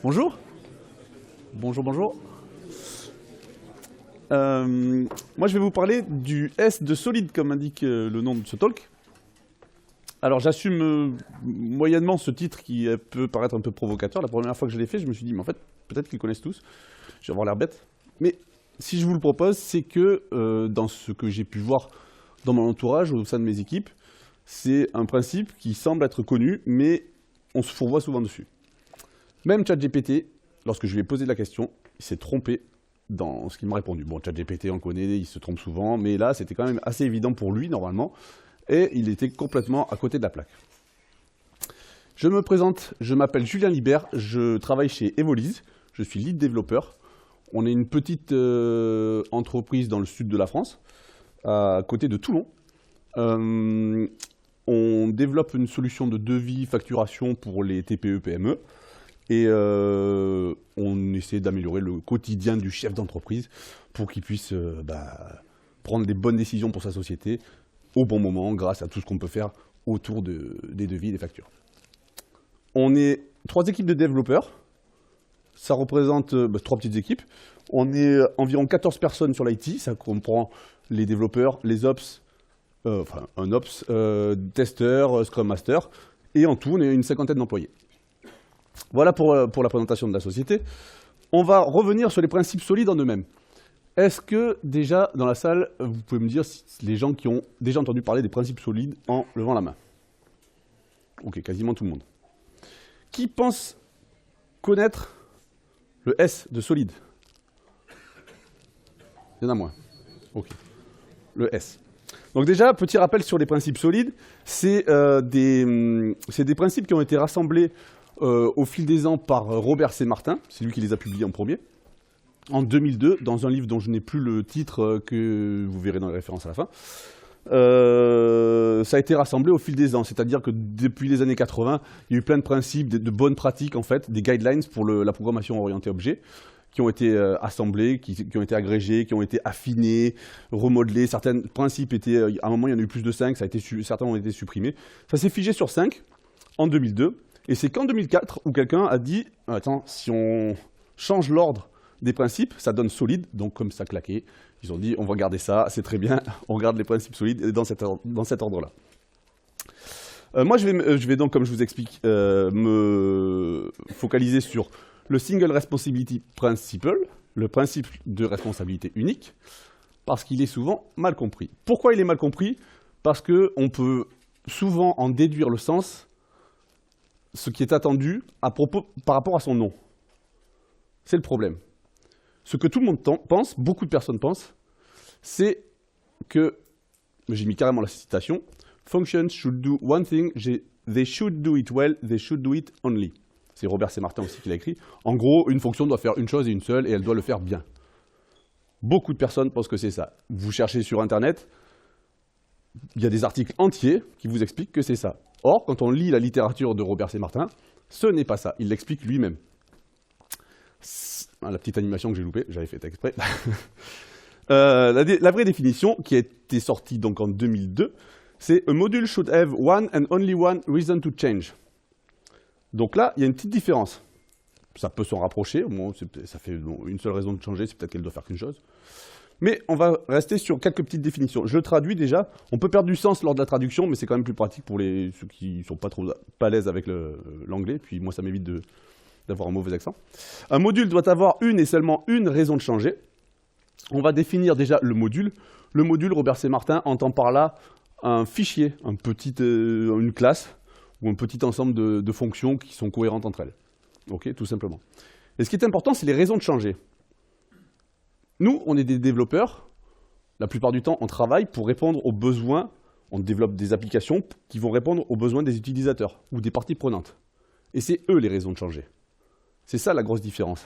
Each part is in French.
Bonjour. Bonjour, bonjour. Moi, je vais vous parler du S de solide, comme indique le nom de ce talk. Alors, j'assume moyennement ce titre qui peut paraître un peu provocateur. La première fois que je l'ai fait, je me suis dit, mais en fait, peut-être qu'ils connaissent tous. Je vais avoir l'air bête. Mais si je vous le propose, c'est que dans ce que j'ai pu voir dans mon entourage, au sein de mes équipes, c'est un principe qui semble être connu, mais on se fourvoie souvent dessus. Même ChatGPT, lorsque je lui ai posé la question, il s'est trompé dans ce qu'il m'a répondu. Bon, ChatGPT, on le connaît, il se trompe souvent, mais là, c'était quand même assez évident pour lui, normalement, et il était complètement à côté de la plaque. Je me présente, je m'appelle Julien Libert, je travaille chez Evolise, je suis lead développeur. On est une petite entreprise dans le sud de la France, à côté de Toulon. On développe une solution de devis, facturation pour les TPE, PME. Et on essaie d'améliorer le quotidien du chef d'entreprise pour qu'il puisse prendre des bonnes décisions pour sa société au bon moment grâce à tout ce qu'on peut faire autour des devis et des factures. On est 3 équipes de développeurs. Ça représente 3 petites équipes. On est environ 14 personnes sur l'IT. Ça comprend les développeurs, les ops, un ops, testeur, scrum master. Et en tout, on est une 50aine d'employés. Voilà pour la présentation de la société. On va revenir sur les principes solides en eux-mêmes. Est-ce que déjà, dans la salle, vous pouvez me dire les gens qui ont déjà entendu parler des principes solides en levant la main? Ok, quasiment tout le monde. Qui pense connaître le S de solide? Il y en a moins. Ok. Le S. Donc déjà, petit rappel sur les principes solides. C'est des principes qui ont été rassemblés au fil des ans par Robert C. Martin, c'est lui qui les a publiés en premier, en 2002, dans un livre dont je n'ai plus le titre, que vous verrez dans les références à la fin. Ça a été rassemblé au fil des ans, c'est-à-dire que depuis les années 80, il y a eu plein de principes, de bonnes pratiques, en fait, des guidelines pour la programmation orientée objet, qui ont été assemblés, qui ont été agrégés, qui ont été affinés, remodelés. Certains principes étaient, à un moment, il y en a eu plus de 5, certains ont été supprimés. Ça s'est figé sur 5 en 2002. Et c'est qu'en 2004 où quelqu'un a dit « Attends, si on change l'ordre des principes, ça donne solide. » Donc comme ça claquait, ils ont dit « On va garder ça, c'est très bien, on garde les principes solides dans cet ordre-là. » Moi, je vais donc, comme je vous explique, me focaliser sur le Single Responsibility Principle, le principe de responsabilité unique, parce qu'il est souvent mal compris. Pourquoi il est mal compris? Parce qu'on peut souvent en déduire le sens, ce qui est attendu par rapport à son nom. C'est le problème. Ce que tout le monde pense, beaucoup de personnes pensent, c'est que, j'ai mis carrément la citation, « Functions should do one thing, they should do it well, they should do it only ». C'est Robert C. Martin aussi qui l'a écrit. En gros, une fonction doit faire une chose et une seule, et elle doit le faire bien. Beaucoup de personnes pensent que c'est ça. Vous cherchez sur Internet, il y a des articles entiers qui vous expliquent que c'est ça. Or, quand on lit la littérature de Robert C. Martin, ce n'est pas ça. Il l'explique lui-même. La petite animation que j'ai loupée, j'avais fait exprès. La vraie définition, qui a été sortie donc en 2002, c'est « A module should have one and only one reason to change ». Donc là, il y a une petite différence. Ça peut s'en rapprocher, au moins ça fait une seule raison de changer, c'est peut-être qu'elle doit faire qu'une chose. Mais on va rester sur quelques petites définitions. Je le traduis déjà. On peut perdre du sens lors de la traduction, mais c'est quand même plus pratique pour ceux qui ne sont pas trop à l'aise avec l'anglais. Puis moi, ça m'évite d'avoir un mauvais accent. Un module doit avoir une et seulement une raison de changer. On va définir déjà le module. Le module, Robert C. Martin entend par là un fichier, une classe ou un petit ensemble de fonctions qui sont cohérentes entre elles. Ok, tout simplement. Et ce qui est important, c'est les raisons de changer. Nous, on est des développeurs. La plupart du temps, on travaille pour répondre aux besoins. On développe des applications qui vont répondre aux besoins des utilisateurs ou des parties prenantes. Et c'est eux les raisons de changer. C'est ça la grosse différence.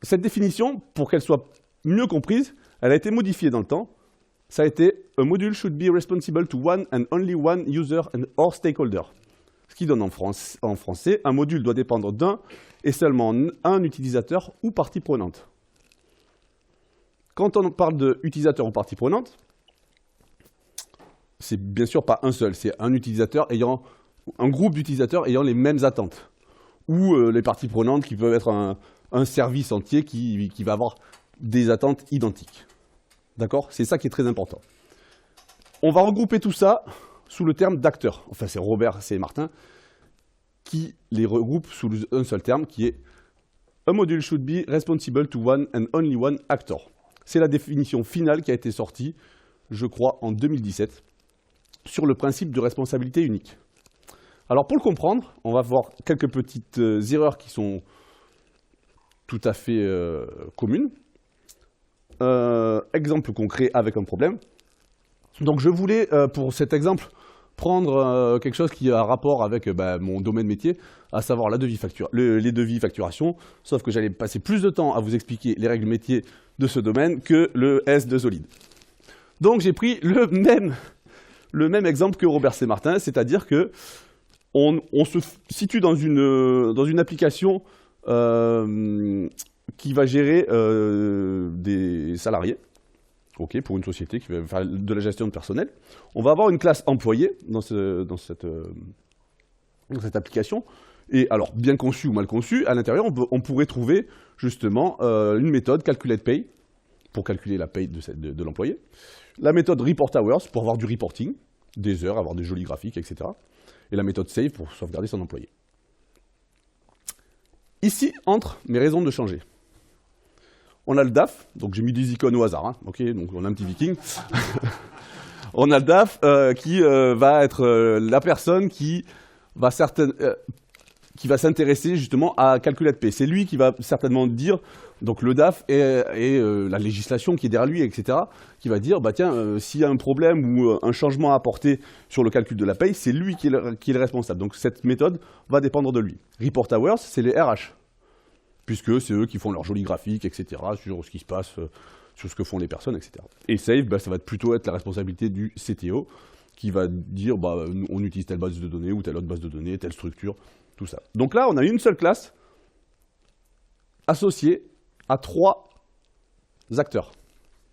Cette définition, pour qu'elle soit mieux comprise, elle a été modifiée dans le temps. Ça a été « A module should be responsible to one and only one user or stakeholder ». Ce qui donne en français, un module doit dépendre d'un et seulement un utilisateur ou partie prenante. Quand on parle d'utilisateur ou partie prenante, c'est bien sûr pas un seul, c'est un utilisateur ayant, un groupe d'utilisateurs ayant les mêmes attentes. ou les parties prenantes qui peuvent être un service entier qui va avoir des attentes identiques. D'accord? C'est ça qui est très important. On va regrouper tout ça sous le terme d'acteurs. Enfin, c'est Robert C. Martin qui les regroupe sous un seul terme qui est « A module should be responsible to one and only one actor ». C'est la définition finale qui a été sortie, je crois, en 2017, sur le principe de responsabilité unique. Alors pour le comprendre, on va voir quelques petites erreurs qui sont tout à fait communes. Exemple concret avec un problème. Donc je voulais, pour cet exemple, prendre quelque chose qui a rapport avec mon domaine métier, à savoir les devis facturation, sauf que j'allais passer plus de temps à vous expliquer les règles métiers de ce domaine que le S de Solide. Donc j'ai pris le même exemple que Robert C. Martin, c'est-à-dire que on se situe dans une application qui va gérer des salariés, pour une société qui va faire de la gestion de personnel. On va avoir une classe employé dans cette application. Et alors, bien conçu ou mal conçu, à l'intérieur, on pourrait trouver justement une méthode CalculatePay pour calculer la paye de l'employé, la méthode ReportHours pour avoir du reporting, des heures, avoir des jolis graphiques, etc. Et la méthode Save pour sauvegarder son employé. Ici entrent mes raisons de changer. On a le DAF, donc j'ai mis des icônes au hasard, hein, donc on a un petit viking. On a le DAF qui va être la personne qui va s'intéresser justement à CalculatePay. C'est lui qui va certainement dire, donc le DAF et la législation qui est derrière lui, etc., qui va dire, tiens, s'il y a un problème ou un changement à apporter sur le calcul de la paye, c'est lui qui est le responsable. Donc cette méthode va dépendre de lui. ReportHours, c'est les RH, puisque c'est eux qui font leurs jolis graphiques, etc., sur ce qui se passe, sur ce que font les personnes, etc. Et Save, ça va plutôt être la responsabilité du CTO, qui va dire, on utilise telle base de données ou telle autre base de données, telle structure, tout ça. Donc là, on a une seule classe associée à 3 acteurs.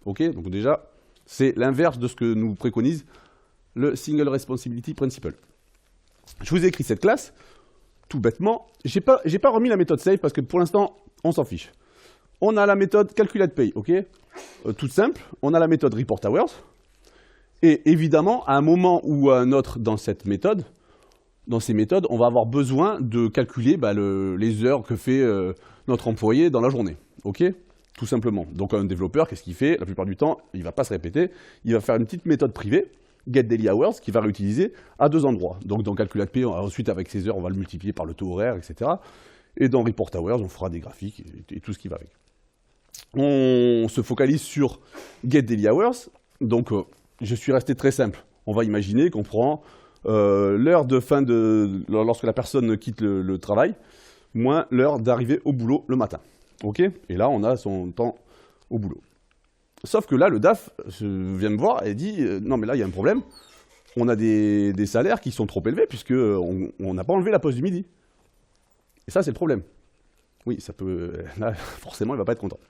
Donc déjà, c'est l'inverse de ce que nous préconise le Single Responsibility Principle. Je vous ai écrit cette classe, tout bêtement. J'ai pas remis la méthode Save parce que pour l'instant, on s'en fiche. On a la méthode CalculatePay, toute simple. On a la méthode ReportHours. Et évidemment, à un moment ou à un autre dans ces méthodes, on va avoir besoin de calculer les heures que fait notre employé dans la journée. Tout simplement. Donc un développeur, qu'est-ce qu'il fait? La plupart du temps, il ne va pas se répéter. Il va faire une petite méthode privée, getDailyHours, qu'il va réutiliser à 2 endroits. Donc dans CalculatePay, ensuite avec ces heures, on va le multiplier par le taux horaire, etc. Et dans ReportHours, on fera des graphiques et tout ce qui va avec. On se focalise sur getDailyHours. Donc je suis resté très simple. On va imaginer qu'on prend l'heure de fin lorsque la personne quitte le travail, moins l'heure d'arrivée au boulot le matin. Et là, on a son temps au boulot. Sauf que là, le DAF vient me voir et dit non, mais là, il y a un problème. On a des salaires qui sont trop élevés puisqu'on n'a pas enlevé la pause du midi. Et ça, c'est le problème. Oui, ça peut. Là, forcément, il ne va pas être content.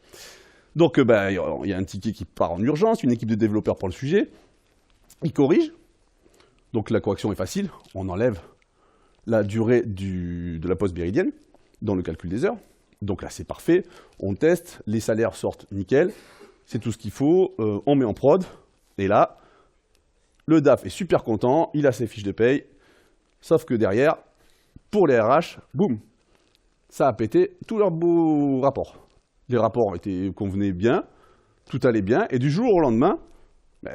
Donc, il y a un ticket qui part en urgence, une équipe de développeurs pour le sujet. Il corrige. Donc, la correction est facile. On enlève la durée de la pause méridienne dans le calcul des heures. Donc là, c'est parfait. On teste, les salaires sortent nickel. C'est tout ce qu'il faut. On met en prod. Et là, le DAF est super content. Il a ses fiches de paye. Sauf que derrière, pour les RH, boum, ça a pété tous leurs beaux rapports. Les rapports convenaient bien, tout allait bien. Et du jour au lendemain,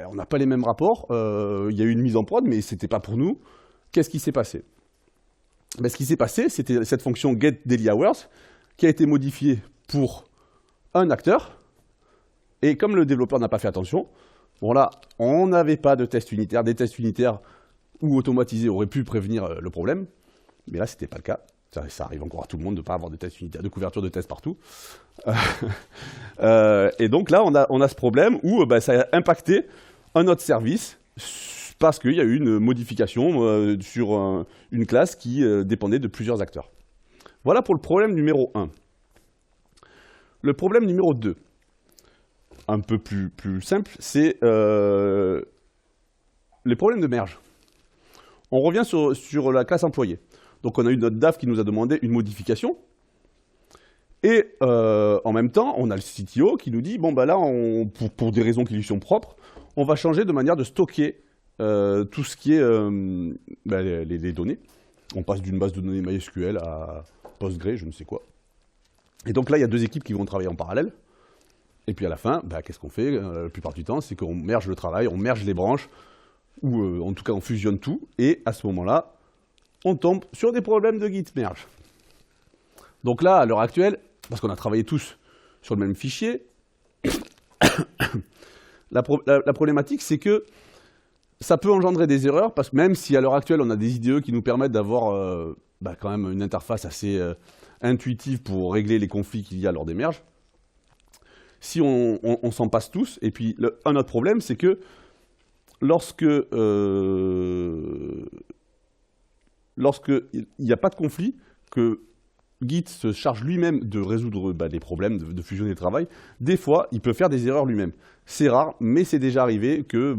on n'a pas les mêmes rapports. Il y a eu une mise en prod, mais ce n'était pas pour nous. Qu'est-ce qui s'est passé? Ce qui s'est passé, c'était cette fonction getDailyHours qui a été modifiée pour un acteur. Et comme le développeur n'a pas fait attention, là, on n'avait pas de tests unitaires. Des tests unitaires ou automatisés auraient pu prévenir le problème. Mais là, ce n'était pas le cas. Ça arrive encore à tout le monde de ne pas avoir de tests unitaires, de couverture de tests partout. Et donc là, on a ce problème où ça a impacté un autre service parce qu'il y a eu une modification sur une classe qui dépendait de plusieurs acteurs. Voilà pour le problème numéro 1. Le problème numéro 2, un peu plus simple, c'est les problèmes de merge. On revient sur la classe employée. Donc on a eu notre DAF qui nous a demandé une modification. Et en même temps, on a le CTO qui nous dit, bon bah là, pour des raisons qui lui sont propres, on va changer de manière de stocker tout ce qui est les données. On passe d'une base de données MySQL à Postgre, je ne sais quoi. Et donc là, il y a deux équipes qui vont travailler en parallèle. Et puis à la fin, qu'est-ce qu'on fait la plupart du temps, c'est qu'on merge le travail, on merge les branches, ou en tout cas on fusionne tout, et à ce moment-là, on tombe sur des problèmes de git merge. Donc là, à l'heure actuelle, parce qu'on a travaillé tous sur le même fichier, la problématique, c'est que ça peut engendrer des erreurs, parce que même si à l'heure actuelle, on a des IDE qui nous permettent d'avoir quand même une interface assez intuitive pour régler les conflits qu'il y a lors des merges, si on s'en passe tous, et puis un autre problème, c'est que lorsque il n'y a pas de conflit, que Git se charge lui-même de résoudre les problèmes, de fusionner le travail, des fois, il peut faire des erreurs lui-même. C'est rare, mais c'est déjà arrivé que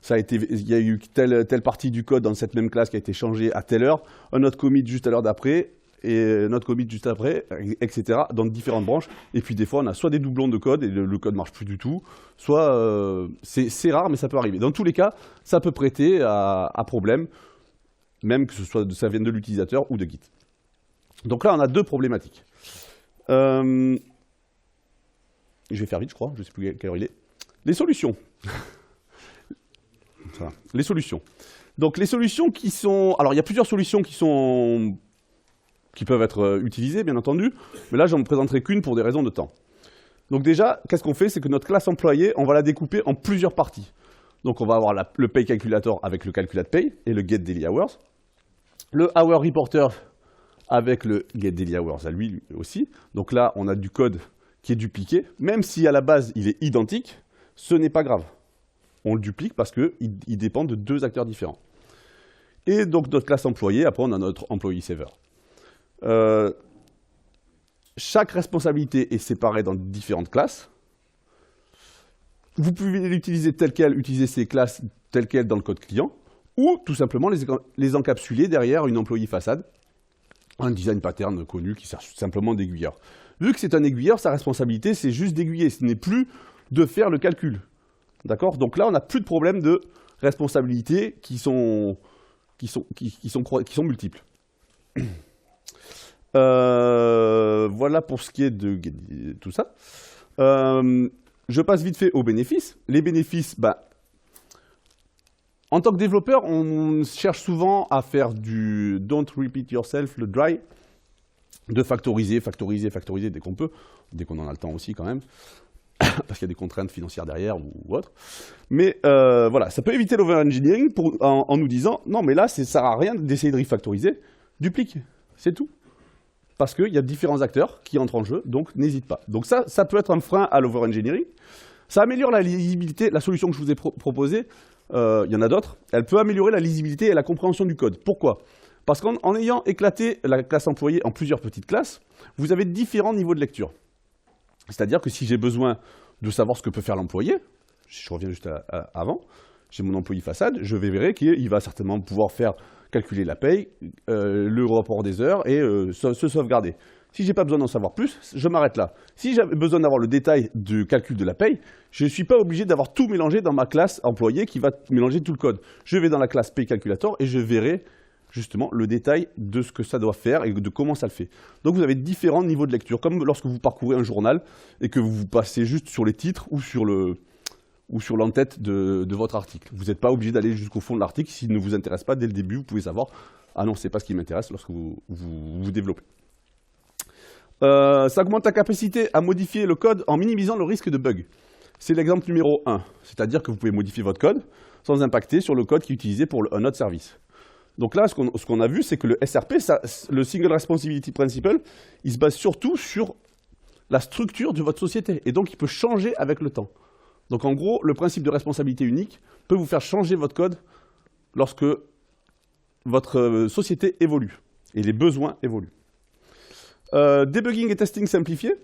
il y a eu telle partie du code dans cette même classe qui a été changée à telle heure, un autre commit juste à l'heure d'après, et notre commit juste après, etc., dans différentes branches. Et puis des fois, on a soit des doublons de code, et le code ne marche plus du tout, soit c'est rare, mais ça peut arriver. Dans tous les cas, ça peut prêter à problème, même que ça vienne de l'utilisateur ou de Git. Donc là, on a deux problématiques. Je vais faire vite, je crois, je ne sais plus quelle heure il est. Les solutions. Voilà. Les solutions. Donc les solutions qui sont... Alors il y a plusieurs solutions qui peuvent être utilisées, bien entendu, mais là, j'en présenterai qu'une pour des raisons de temps. Donc déjà, qu'est-ce qu'on fait? C'est que notre classe employée, on va la découper en plusieurs parties. Donc on va avoir le pay calculator avec le calculate pay et le get daily hours. Le hour reporter avec le get daily hours à lui aussi. Donc là, on a du code qui est dupliqué. Même si à la base, il est identique, ce n'est pas grave. On le duplique parce qu'il dépend de deux acteurs différents. Et donc notre classe employée, après on a notre employee saver. Chaque responsabilité est séparée dans différentes classes. Vous pouvez l'utiliser telle qu'elle, utiliser ces classes telles quelles dans le code client, ou tout simplement les encapsuler derrière une employee façade, un design pattern connu qui sert simplement d'aiguilleur. Vu que c'est un aiguilleur, sa responsabilité, c'est juste d'aiguiller, ce n'est plus de faire le calcul. D'accord? Donc là, on n'a plus de problème de responsabilités qui sont multiples. Voilà pour ce qui est de tout ça. Je passe vite fait aux bénéfices. Les bénéfices, en tant que développeur, on cherche souvent à faire du don't repeat yourself, le dry, de factoriser dès qu'on peut, dès qu'on en a le temps aussi quand même, parce qu'il y a des contraintes financières derrière ou autre. Mais voilà, ça peut éviter l'over-engineering en nous disant non, mais là, ça ne sert à rien d'essayer de refactoriser, duplique, c'est tout. Parce qu'il y a différents acteurs qui entrent en jeu, donc n'hésite pas. Donc ça peut être un frein à l'over-engineering. Ça améliore la lisibilité. La solution que je vous ai proposée, il y en a d'autres, elle peut améliorer la lisibilité et la compréhension du code. Pourquoi? Parce qu'en ayant éclaté la classe employée en plusieurs petites classes, vous avez différents niveaux de lecture. C'est-à-dire que si j'ai besoin de savoir ce que peut faire l'employé, je reviens juste avant, j'ai mon employé façade, je verrai qu'il va certainement pouvoir calculer la paye, le rapport des heures et se sauvegarder. Si je n'ai pas besoin d'en savoir plus, je m'arrête là. Si j'ai besoin d'avoir le détail du calcul de la paye, je ne suis pas obligé d'avoir tout mélangé dans ma classe employée qui va mélanger tout le code. Je vais dans la classe pay calculator et je verrai justement le détail de ce que ça doit faire et de comment ça le fait. Donc vous avez différents niveaux de lecture, comme lorsque vous parcourez un journal et que vous passez juste sur les titres ou sur l'entête de votre article. Vous n'êtes pas obligé d'aller jusqu'au fond de l'article s'il ne vous intéresse pas dès le début. Vous pouvez savoir, ah non, c'est pas ce qui m'intéresse lorsque vous développez. Ça augmente la capacité à modifier le code en minimisant le risque de bug. C'est l'exemple numéro 1. C'est-à-dire que vous pouvez modifier votre code sans impacter sur le code qui est utilisé pour un autre service. Donc là, ce qu'on a vu, c'est que le SRP, le Single Responsibility Principle, il se base surtout sur la structure de votre société. Et donc, il peut changer avec le temps. Donc en gros, le principe de responsabilité unique peut vous faire changer votre code lorsque votre société évolue et les besoins évoluent. Debugging et testing simplifié.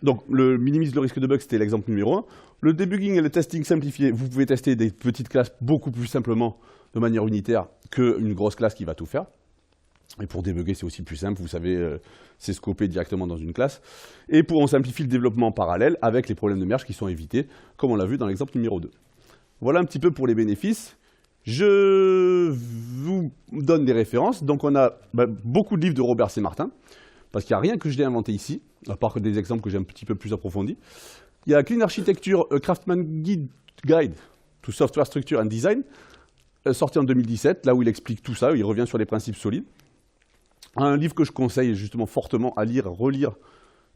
Donc le minimise le risque de bug, c'était l'exemple numéro 1. Le debugging et le testing simplifié, vous pouvez tester des petites classes beaucoup plus simplement de manière unitaire qu'une grosse classe qui va tout faire. Et pour débugger, c'est aussi plus simple, vous savez, c'est scopé directement dans une classe. Et on simplifie le développement en parallèle avec les problèmes de merge qui sont évités, comme on l'a vu dans l'exemple numéro 2. Voilà un petit peu pour les bénéfices. Je vous donne des références. Donc on a beaucoup de livres de Robert C. Martin, parce qu'il n'y a rien que je l'ai inventé ici, à part des exemples que j'ai un petit peu plus approfondis. Il y a Clean Architecture, a Craftsman Guide to Software Structure and Design, sorti en 2017, là où il explique tout ça, il revient sur les principes solides. Un livre que je conseille justement fortement à lire, relire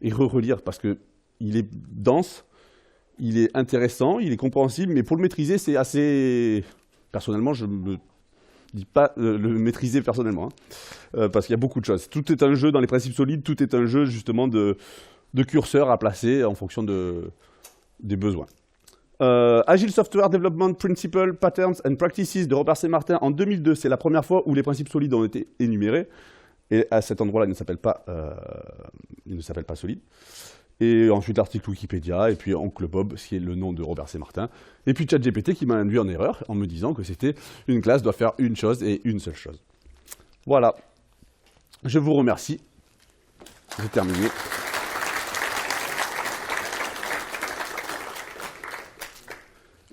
et re-relire parce qu'il est dense, il est intéressant, il est compréhensible, mais pour le maîtriser, c'est assez... Personnellement, je ne me dis pas le maîtriser personnellement, hein, parce qu'il y a beaucoup de choses. Tout est un jeu dans les principes solides, tout est un jeu justement de curseurs à placer en fonction des besoins. Agile Software Development Principles, Patterns and Practices de Robert C. Martin en 2002, c'est la première fois où les principes solides ont été énumérés. Et à cet endroit-là, il ne s'appelle pas solide. Et ensuite, l'article Wikipédia, et puis Oncle Bob, qui est le nom de Robert C. Martin. Et puis ChatGPT qui m'a induit en erreur en me disant que c'était une classe doit faire une chose et une seule chose. Voilà. Je vous remercie. J'ai terminé.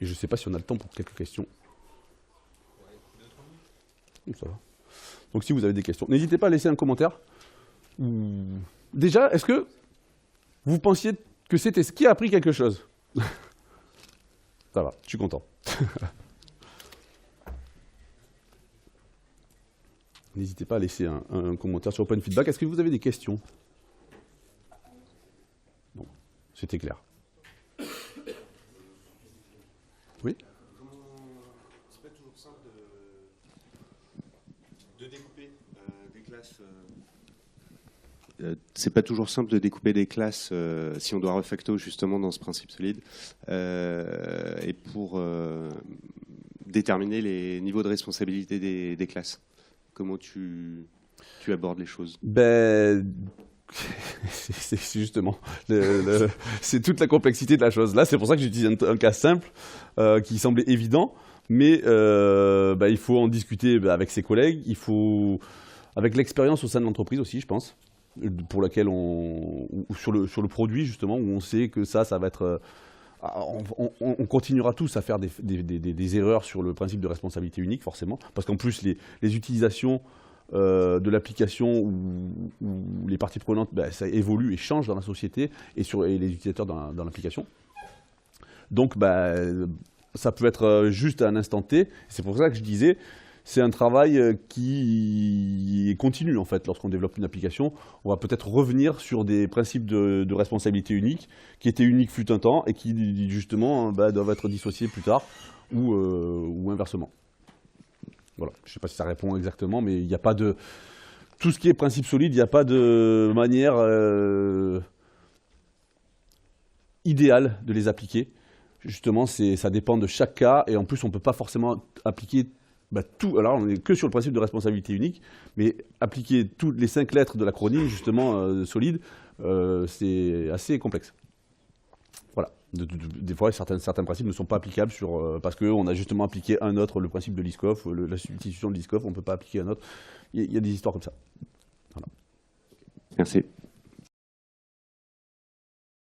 Et je ne sais pas si on a le temps pour quelques questions. Ça va. Donc si vous avez des questions, n'hésitez pas à laisser un commentaire. Déjà, est-ce que vous pensiez que c'était ce qui a appris quelque chose? Ça va, je suis content. N'hésitez pas à laisser un commentaire sur Open Feedback. Est-ce que vous avez des questions? Non, c'était clair. Oui? C'est pas toujours simple de découper des classes. C'est pas toujours simple de découper des classes si on doit refacto justement dans ce principe solide et pour déterminer les niveaux de responsabilité des classes. Comment tu abordes les choses? C'est justement, c'est toute la complexité de la chose. Là, c'est pour ça que j'utilise un cas simple qui semblait évident, mais il faut en discuter avec ses collègues, il faut, avec l'expérience au sein de l'entreprise aussi, je pense, pour laquelle sur le produit justement, où on sait que ça va être... On continuera tous à faire des erreurs sur le principe de responsabilité unique, forcément, parce qu'en plus, les utilisations de l'application où les parties prenantes, ça évolue et change dans la société et les utilisateurs dans l'application. Donc, ça peut être juste à un instant T. C'est pour ça que je disais, c'est un travail qui continue, en fait, lorsqu'on développe une application. On va peut-être revenir sur des principes de responsabilité unique, qui étaient uniques fut un temps et qui, justement, doivent être dissociés plus tard ou inversement. Voilà. Je ne sais pas si ça répond exactement, mais il n'y a pas de... Tout ce qui est principe solide, il n'y a pas de manière idéale de les appliquer. Justement, ça dépend de chaque cas, et en plus, on ne peut pas forcément appliquer tout. Alors, on n'est que sur le principe de responsabilité unique, mais appliquer toutes les 5 lettres de l'acronyme, justement, solide, c'est assez complexe. Voilà. Des fois, certains principes ne sont pas applicables parce qu'on a justement appliqué un autre, le principe de Liskov, la substitution de Liskov, on ne peut pas appliquer un autre. Il y a des histoires comme ça. Voilà. Merci.